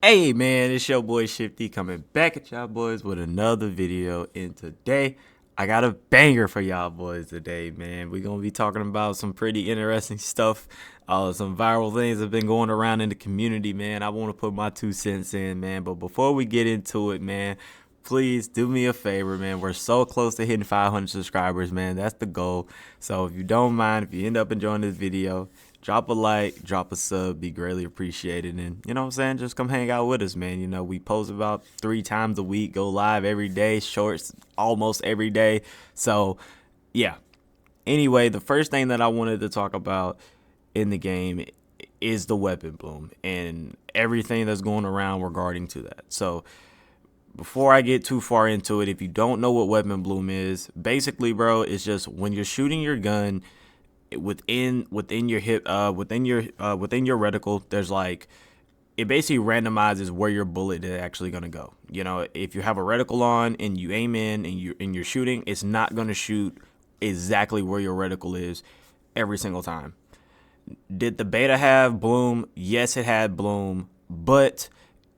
Hey man, it's your boy Shifty coming back at y'all boys with another video. And today, I got a banger for y'all boys today, man. We're gonna be talking about some pretty interesting stuff. Some viral things have been going around in the community, man. I want to put my 2 cents in, man. But before we get into it, man, please do me a favor, man. We're so close to hitting 500 subscribers, man. That's the goal. So if you don't mind, if you end up enjoying this video, drop a like, drop a sub, be greatly appreciated. And you know what I'm saying? Just come hang out with us, man. You know, we post about 3 times a week, go live every day, shorts almost every day. So yeah. Anyway, the first thing that I wanted to talk about in the game is the weapon bloom and everything that's going around regarding to that. So before I get too far into it, if you don't know what weapon bloom is, basically, bro, it's just when you're shooting your gun within your hip within your reticle, there's like, it basically randomizes where your bullet is actually going to go. You know, if you have a reticle on and you aim in and you're shooting, it's not going to shoot exactly where your reticle is every single time. Did the beta have bloom? Yes, it had bloom, but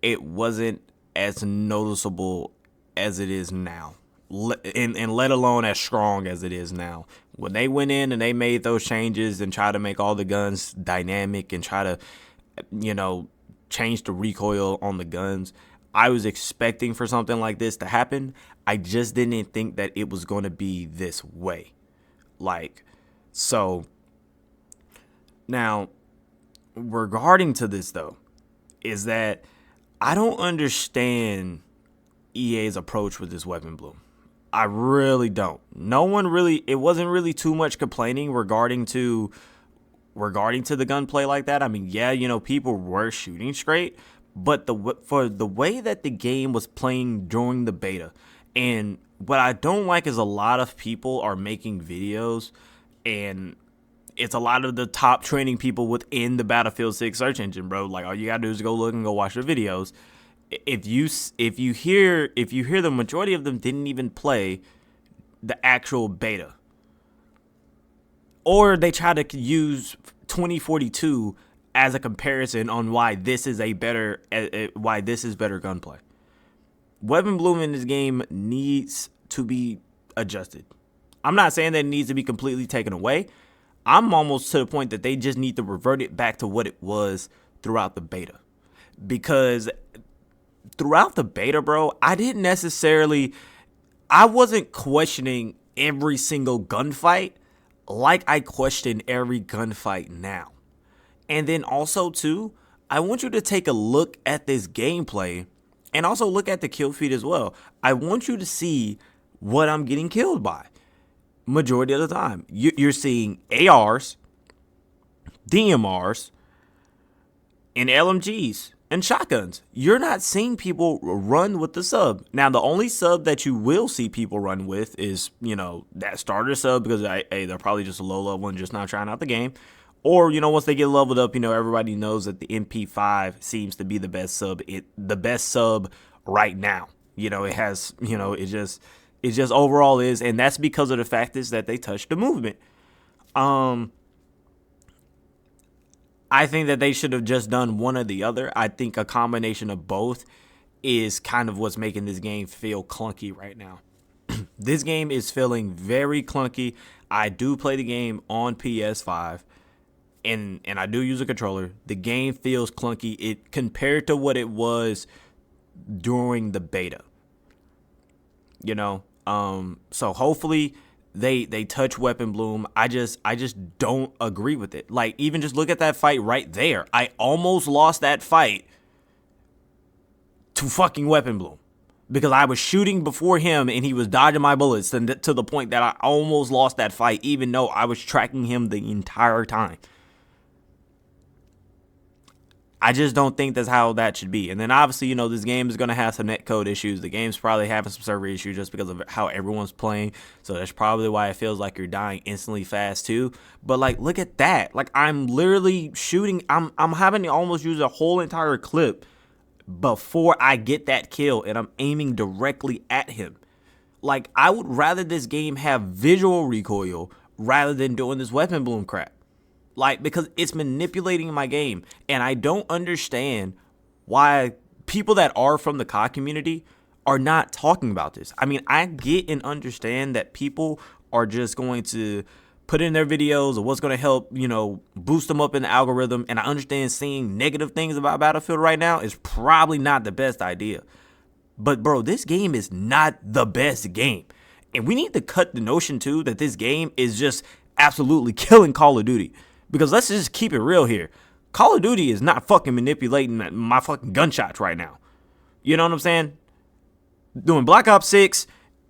it wasn't as noticeable as it is now, and let alone as strong as it is now. When they went in and they made those changes and tried to make all the guns dynamic and try to, you know, change the recoil on the guns, I was expecting for something like this to happen. I just didn't think that it was going to be this way. Like, so now regarding to this though, is that I don't understand EA's approach with this weapon bloom. I really don't. It wasn't really too much complaining regarding to the gunplay like that. I mean, yeah, you know, people were shooting straight, but for the way that the game was playing during the beta, and what I don't like is a lot of people are making videos, and it's a lot of the top trending people within the Battlefield 6 search engine, bro. Like, all you gotta do is go look and go watch the videos. If you hear the majority of them didn't even play the actual beta, or they try to use 2042 as a comparison on why this is better gunplay. Weapon bloom in this game needs to be adjusted. I'm not saying that it needs to be completely taken away. I'm almost to the point that they just need to revert it back to what it was throughout the beta. Because throughout the beta, bro, I wasn't questioning every single gunfight like I question every gunfight now. And then also, too, I want you to take a look at this gameplay and also look at the kill feed as well. I want you to see what I'm getting killed by. Majority of the time, you're seeing ARs, DMRs, and LMGs and shotguns. You're not seeing people run with the sub. Now, the only sub that you will see people run with is, you know, that starter sub, because they're probably just a low level one, just not trying out the game. Or, you know, once they get leveled up, you know, everybody knows that the MP5 seems to be the best sub right now. You know, it has, you know, it just overall is, and that's because of the fact is that they touched the movement. I think that they should have just done one or the other. I think a combination of both is kind of what's making this game feel clunky right now. This game is feeling very clunky. I do play the game on PS5, and I do use a controller. The game feels clunky compared to what it was during the beta. You know, so hopefully they touch weapon bloom. I just don't agree with it. Like, even just look at that fight right there. I almost lost that fight to fucking weapon bloom because I was shooting before him and he was dodging my bullets to the point that I almost lost that fight, even though I was tracking him the entire time. I just don't think that's how that should be. And then obviously, you know, this game is going to have some netcode issues. The game's probably having some server issues just because of how everyone's playing. So that's probably why it feels like you're dying instantly fast too. But like, look at that. Like, I'm literally shooting. I'm having to almost use a whole entire clip before I get that kill, and I'm aiming directly at him. Like, I would rather this game have visual recoil rather than doing this weapon bloom crap. Like, because it's manipulating my game, and I don't understand why people that are from the COD community are not talking about this. I mean, I get and understand that people are just going to put in their videos of what's going to help, boost them up in the algorithm. And I understand seeing negative things about Battlefield right now is probably not the best idea. But, bro, this game is not the best game. And we need to cut the notion, too, that this game is just absolutely killing Call of Duty. Because let's just keep it real here. Call of Duty is not fucking manipulating my fucking gunshots right now. You know what I'm saying? Doing Black Ops 6,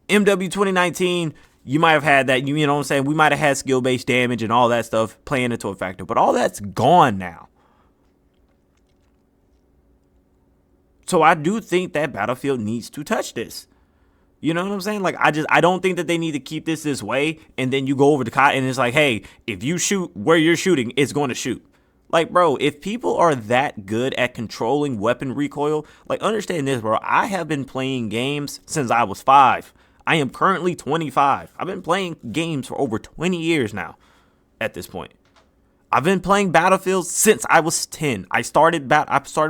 MW 2019, you might have had that, you know what I'm saying? We might have had skill-based damage and all that stuff playing into a factor. But all that's gone now. So I do think that Battlefield needs to touch this. You know what I'm saying? Like, I don't think that they need to keep this way. And then you go over to COD and it's like, hey, if you shoot where you're shooting, it's going to shoot. Like, bro, if people are that good at controlling weapon recoil, like, understand this, bro. I have been playing games since I was 5. I am currently 25. I've been playing games for over 20 years now at this point. I've been playing Battlefield since I was 10. I started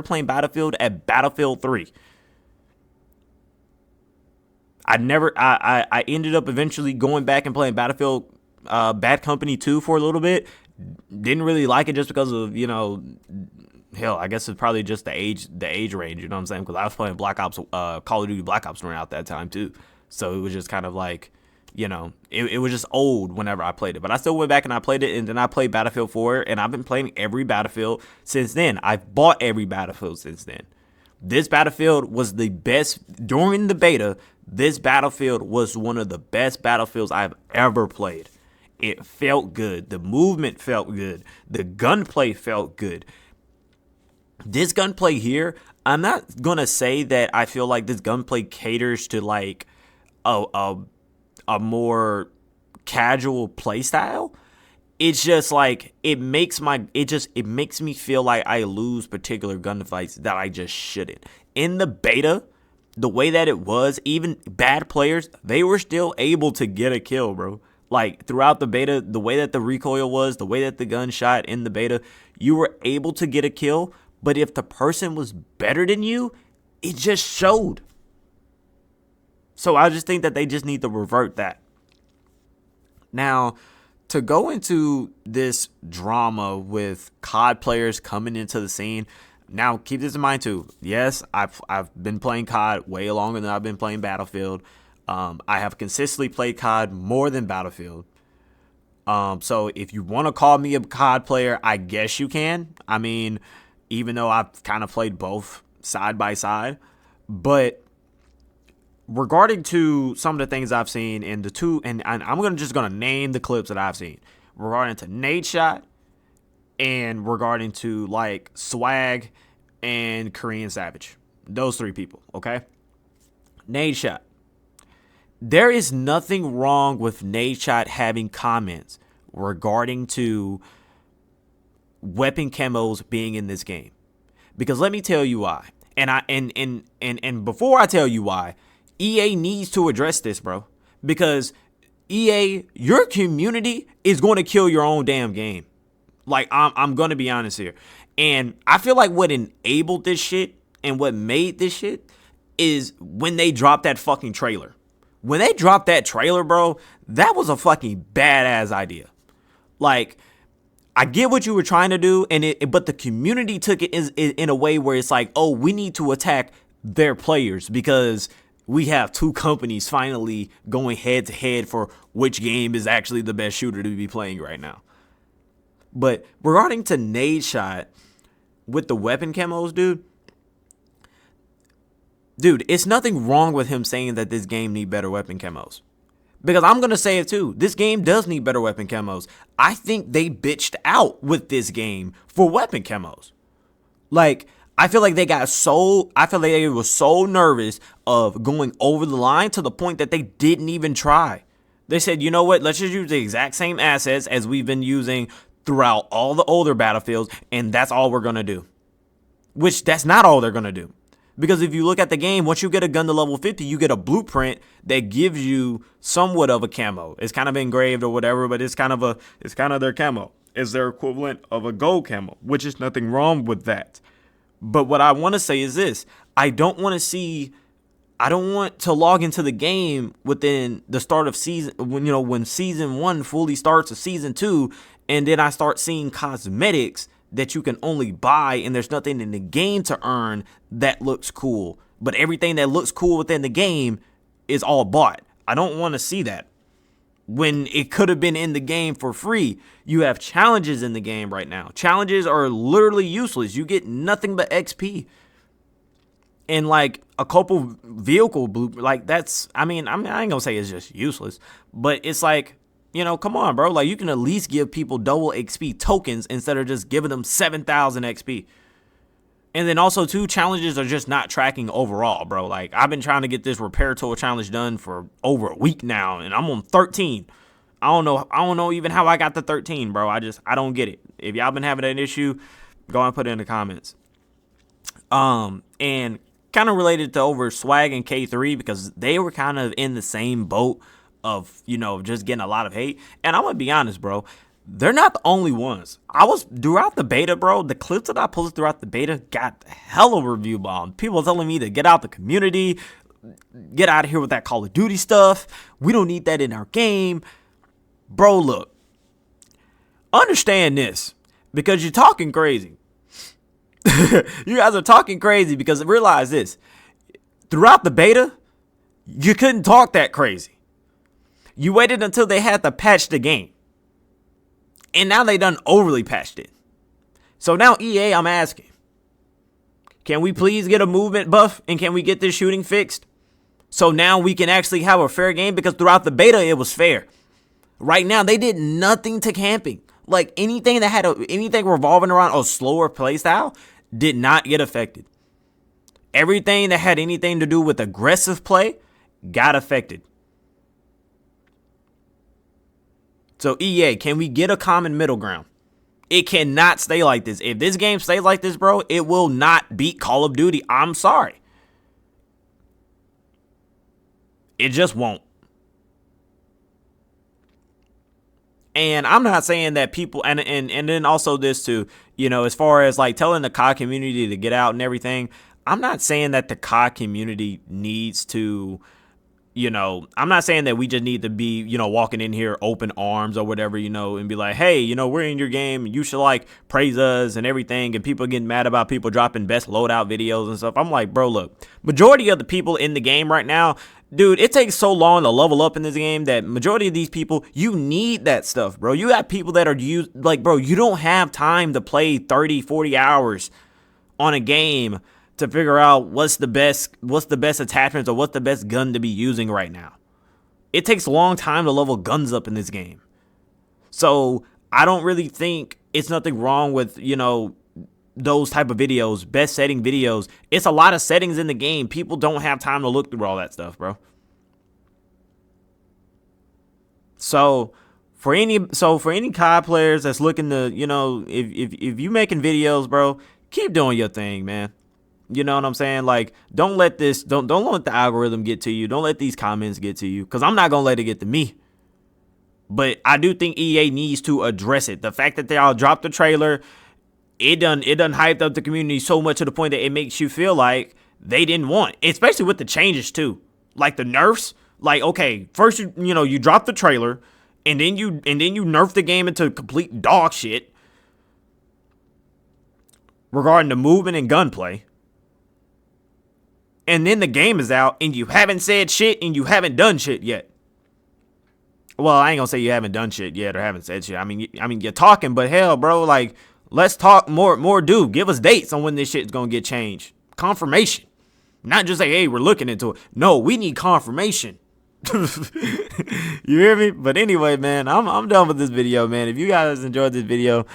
playing Battlefield at Battlefield 3. I ended up eventually going back and playing Battlefield Bad Company 2 for a little bit. Didn't really like it just because of, hell, I guess it's probably just the age range, you know what I'm saying? Because I was playing Black Ops, Call of Duty Black Ops around that time too. So it was just kind of like, it was just old whenever I played it. But I still went back and I played it, and then I played Battlefield 4, and I've been playing every Battlefield since then. I've bought every Battlefield since then. This Battlefield was the best during the beta. This Battlefield was one of the best Battlefields I've ever played. It felt good. The movement felt good. The gunplay felt good. This gunplay here, I'm not going to say that I feel like this gunplay caters to like a more casual play style. It's just like it makes me feel like I lose particular gunfights that I just shouldn't. In the beta, the way that it was, even bad players, they were still able to get a kill, bro. Like throughout the beta, the way that the recoil was, the way that the gun shot in the beta, you were able to get a kill. But if the person was better than you, it just showed. So I just think that they just need to revert that. Now, to go into this drama with COD players coming into the scene, now keep this in mind too. Yes, I've been playing COD way longer than I've been playing Battlefield. I have consistently played COD more than Battlefield. So if you want to call me a COD player, I guess you can. I mean, even though I've kind of played both side by side. But regarding to some of the things I've seen in the two, and I'm just gonna name the clips that I've seen regarding to Nade Shot and regarding to like Swag and Korean Savage. Those three people, okay? Nade Shot. There is nothing wrong with Nade Shot having comments regarding to weapon camos being in this game. Because let me tell you why. And before I tell you why, EA needs to address this, bro. Because EA, your community is going to kill your own damn game. Like, I'm going to be honest here. And I feel like what enabled this shit and what made this shit is when they dropped that fucking trailer. When they dropped that trailer, bro, that was a fucking badass idea. Like, I get what you were trying to do, but the community took it in a way where it's like, oh, we need to attack their players because we have two companies finally going head to head for which game is actually the best shooter to be playing right now. But regarding to Nade Shot with the weapon camos, dude, it's nothing wrong with him saying that this game need better weapon camos. Because I'm going to say it too. This game does need better weapon camos. I think they bitched out with this game for weapon camos. Like, I feel like they were so nervous of going over the line to the point that they didn't even try. They said, you know what? Let's just use the exact same assets as we've been using throughout all the older Battlefields, and that's all we're going to do. Which, that's not all they're going to do. Because if you look at the game, once you get a gun to level 50, you get a blueprint that gives you somewhat of a camo. It's kind of engraved or whatever, but it's kind of their camo. It's their equivalent of a gold camo, which is nothing wrong with that. But what I want to say is this. I don't want to see. I don't want to log into the game within the start of season when season 1 fully starts or season 2, and then I start seeing cosmetics that you can only buy and there's nothing in the game to earn that looks cool. But everything that looks cool within the game is all bought. I don't want to see that. When it could have been in the game for free. You have challenges in the game right now. Challenges are literally useless. You get nothing but XP. And like a couple vehicle blue, like that's, I ain't gonna say it's just useless, but it's like, come on, bro. Like you can at least give people double XP tokens instead of just giving them 7,000 XP. And then also too, challenges are just not tracking overall, bro. Like I've been trying to get this repair tool challenge done for over a week now, and I'm on 13. I don't know even how I got to 13, bro. I don't get it. If y'all been having an issue, go and put it in the comments. And kind of related to over Swag and K3 because they were kind of in the same boat of, just getting a lot of hate. And I'm going to be honest, bro. They're not the only ones. Throughout the beta, bro, the clips that I posted throughout the beta got hella review bombed. People telling me to get out the community, get out of here with that Call of Duty stuff. We don't need that in our game. Bro, look. Understand this because you're talking crazy. You guys are talking crazy because realize this. Throughout the beta, you couldn't talk that crazy. You waited until they had to patch the game. And now they done overly patched it. So now EA, I'm asking. Can we please get a movement buff? And can we get this shooting fixed? So now we can actually have a fair game because throughout the beta, it was fair. Right now, they did nothing to camping. Like anything that had anything revolving around a slower playstyle did not get affected. Everything that had anything to do with aggressive play got affected. So EA, can we get a common middle ground? It cannot stay like this. If this game stays like this, bro, it will not beat Call of Duty. I'm sorry. It just won't. And I'm not saying that people, and then also this too, as far as like telling the COD community to get out and everything, I'm not saying that the COD community needs to, I'm not saying that we just need to be, walking in here open arms or whatever, and be like, hey, we're in your game and you should like praise us and everything. And people getting mad about people dropping best loadout videos and stuff. I'm like, bro, look, majority of the people in the game right now, dude, it takes so long to level up in this game that majority of these people, you need that stuff, bro. You got people that are like, bro, you don't have time to play 30, 40 hours on a game to figure out what's the best attachments or what's the best gun to be using right now. It takes a long time to level guns up in this game. So I don't really think it's nothing wrong with, those type of videos, best setting videos. It's a lot of settings in the game. People don't have time to look through all that stuff, bro. So for any COD players that's looking to, if you making videos, bro, keep doing your thing, man. You know what I'm saying? Like, don't let the algorithm get to you. Don't let these comments get to you, because I'm not gonna let it get to me. But I do think EA needs to address it. The fact that they all dropped the trailer, it done hyped up the community so much to the point that it makes you feel like they didn't want it, especially with the changes too, like the nerfs. Like, okay, first you drop the trailer, and then you nerf the game into complete dog shit regarding the movement and gunplay. And then the game is out, and you haven't said shit, and you haven't done shit yet. Well, I ain't gonna say you haven't done shit yet or haven't said shit. I mean, you're talking, but hell, bro, like, let's talk more. Dude, give us dates on when this shit's gonna get changed. Confirmation, not just say, hey, we're looking into it. No, we need confirmation. You hear me? But anyway, man, I'm done with this video, man. If you guys enjoyed this video,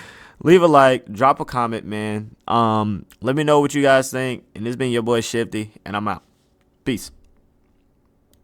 leave a like, drop a comment, man. Let me know what you guys think. And this been your boy Shifty, and I'm out. Peace.